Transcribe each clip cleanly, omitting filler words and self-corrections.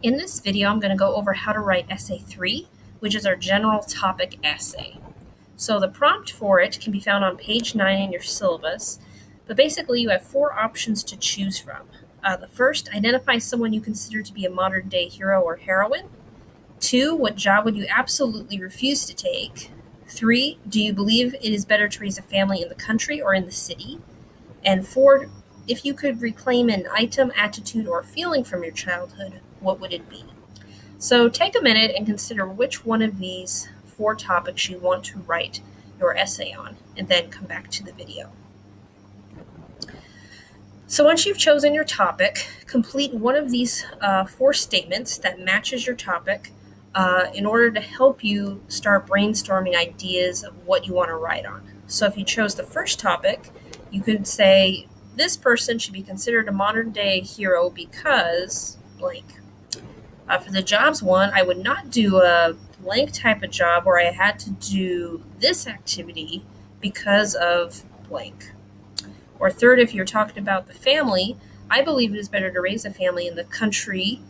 In this video, I'm going to go over how to write essay 3, which is our general topic essay. So the prompt for it can be found on page 9 in your syllabus, but basically you have 4 options to choose from. The first, identify someone you consider to be a modern-day hero or heroine. 2, what job would you absolutely refuse to take? 3, do you believe it is better to raise a family in the country or in the city? And 4, if you could reclaim an item, attitude, or feeling from your childhood, what would it be? So take a minute and consider which one of these 4 topics you want to write your essay on, and then come back to the video. So once you've chosen your topic, complete one of these 4 statements that matches your topic in order to help you start brainstorming ideas of what you want to write on. So if you chose the first topic, you could say, this person should be considered a modern-day hero because blank. For the jobs one, I would not do a blank type of job where I had to do this activity because of blank. Or third, if you're talking about the family, I believe it is better to raise a family in the country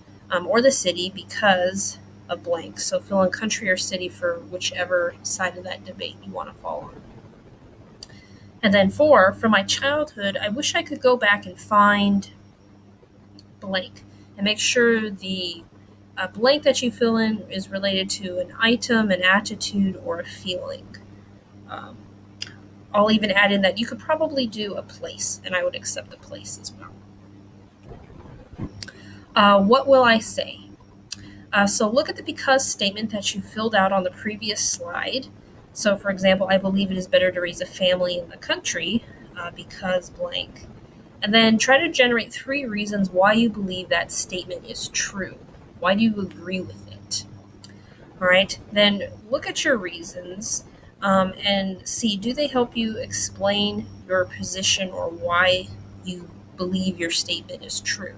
or the city because of blank. So fill in country or city for whichever side of that debate you want to fall on. And then 4, from my childhood, I wish I could go back and find blank and make sure the blank that you fill in is related to an item, an attitude, or a feeling. I'll even add in that you could probably do a place, and I would accept a place as well. What will I say? So look at the because statement that you filled out on the previous slide. So for example, I believe it is better to raise a family in the country because blank. And then try to generate 3 reasons why you believe that statement is true. Why do you agree with it? All right, then look at your reasons and see, do they help you explain your position or why you believe your statement is true?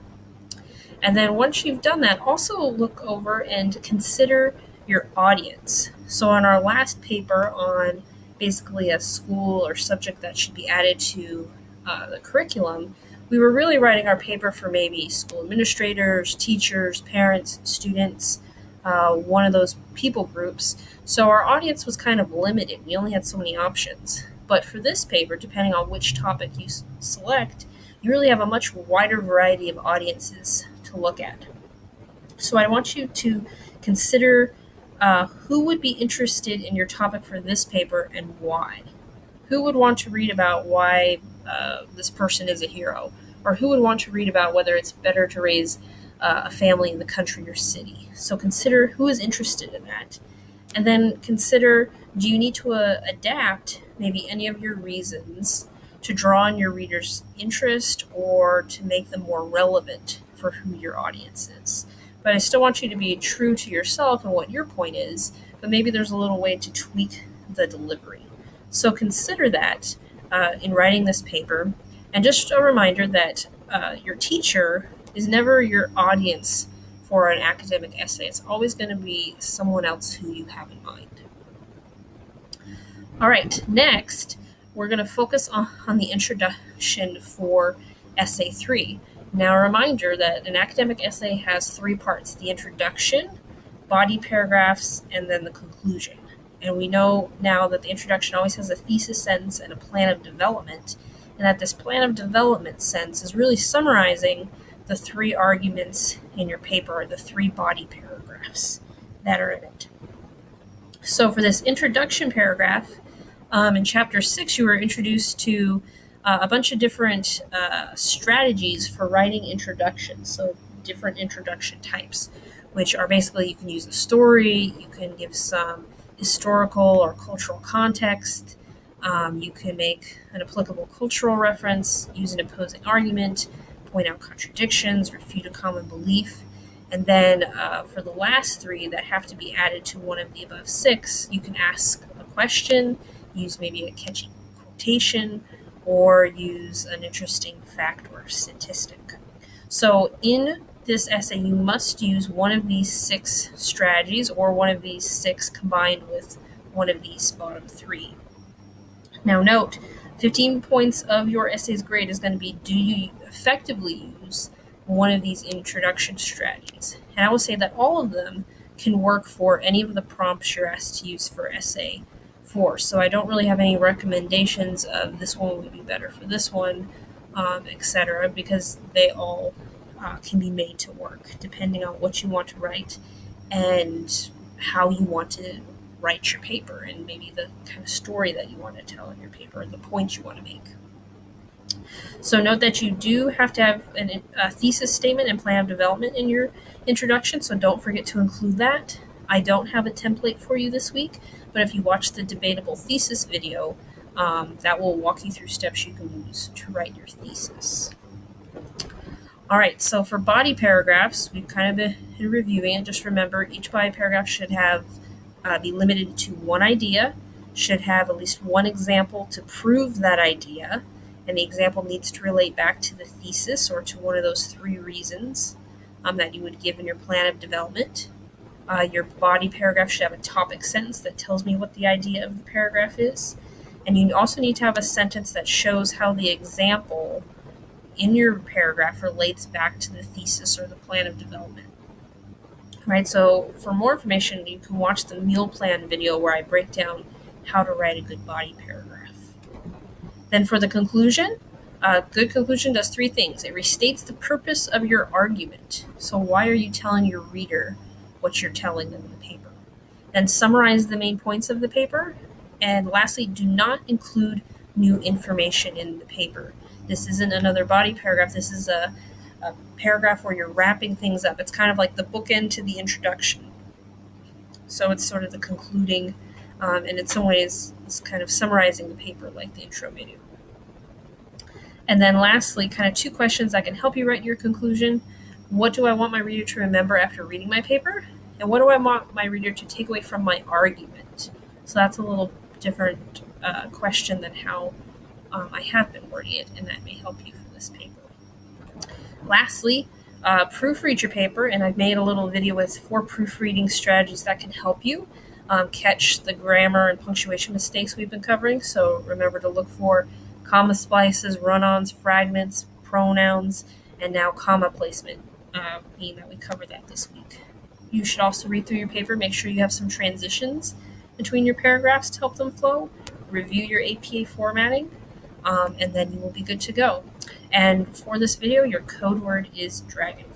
And then once you've done that, also look over and consider your audience. So on our last paper on basically a school or subject that should be added to the curriculum, we were really writing our paper for maybe school administrators, teachers, parents, students, one of those people groups. So our audience was kind of limited. We only had so many options. But for this paper, depending on which topic you select, you really have a much wider variety of audiences to look at. So I want you to consider who would be interested in your topic for this paper and why. Who would want to read about why this person is a hero? Or who would want to read about whether it's better to raise a family in the country or city? So consider who is interested in that. And then consider, do you need to adapt maybe any of your reasons to draw on your readers' interest or to make them more relevant for who your audience is? But I still want you to be true to yourself and what your point is, but maybe there's a little way to tweak the delivery. So consider that in writing this paper. And just a reminder that your teacher is never your audience for an academic essay. It's always going to be someone else who you have in mind. All right, next, we're going to focus on the introduction for essay 3. Now, a reminder that an academic essay has 3 parts: the introduction, body paragraphs, and then the conclusion. And we know now that the introduction always has a thesis sentence and a plan of development, and that this plan of development sentence is really summarizing the 3 arguments in your paper, or the 3 body paragraphs that are in it. So for this introduction paragraph, in chapter 6, you were introduced to a bunch of different strategies for writing introductions, so different introduction types, which are basically you can use a story, you can give some historical or cultural context, you can make an applicable cultural reference, use an opposing argument, point out contradictions, refute a common belief. And then for the last 3 that have to be added to one of the above 6, you can ask a question, use maybe a catchy quotation, or use an interesting fact or statistic. So in this essay, you must use one of these 6 strategies, or one of these 6 combined with one of these bottom 3. Now note, 15 points of your essay's grade is going to be, do you effectively use one of these introduction strategies? And I would say that all of them can work for any of the prompts you're asked to use for essay 4. So I don't really have any recommendations of this one would be better for this one, etc., because they all can be made to work depending on what you want to write and how you want to write your paper, and maybe the kind of story that you want to tell in your paper and the points you want to make. So note that you do have to have a thesis statement and plan of development in your introduction, so don't forget to include that. I don't have a template for you this week, but if you watch the debatable thesis video, that will walk you through steps you can use to write your thesis. All right, so for body paragraphs, we've kind of been reviewing it. Just remember, each body paragraph should have be limited to one idea, should have at least one example to prove that idea, and the example needs to relate back to the thesis or to one of those 3 reasons that you would give in your plan of development. Your body paragraph should have a topic sentence that tells me what the idea of the paragraph is. And you also need to have a sentence that shows how the example in your paragraph relates back to the thesis or the plan of development. Right, so for more information, you can watch the meal plan video where I break down how to write a good body paragraph. Then for the conclusion, a good conclusion does 3 things. It restates the purpose of your argument. So why are you telling your reader what you're telling them in the paper? Then summarize the main points of the paper. And lastly, do not include new information in the paper. This isn't another body paragraph. This is a paragraph where you're wrapping things up. It's kind of like the bookend to the introduction. So it's sort of the concluding, and in some ways, it's kind of summarizing the paper like the intro video. And then lastly, kind of 2 questions that can help you write your conclusion. What do I want my reader to remember after reading my paper? And what do I want my reader to take away from my argument? So that's a little different question than how I have been wording it, and that may help you for this paper. Lastly, proofread your paper, and I've made a little video with 4 proofreading strategies that can help you catch the grammar and punctuation mistakes we've been covering. So remember to look for comma splices, run-ons, fragments, pronouns, and now comma placement, being that we covered that this week. You should also read through your paper, make sure you have some transitions between your paragraphs to help them flow, review your APA formatting, and then you will be good to go. And for this video, your code word is dragon.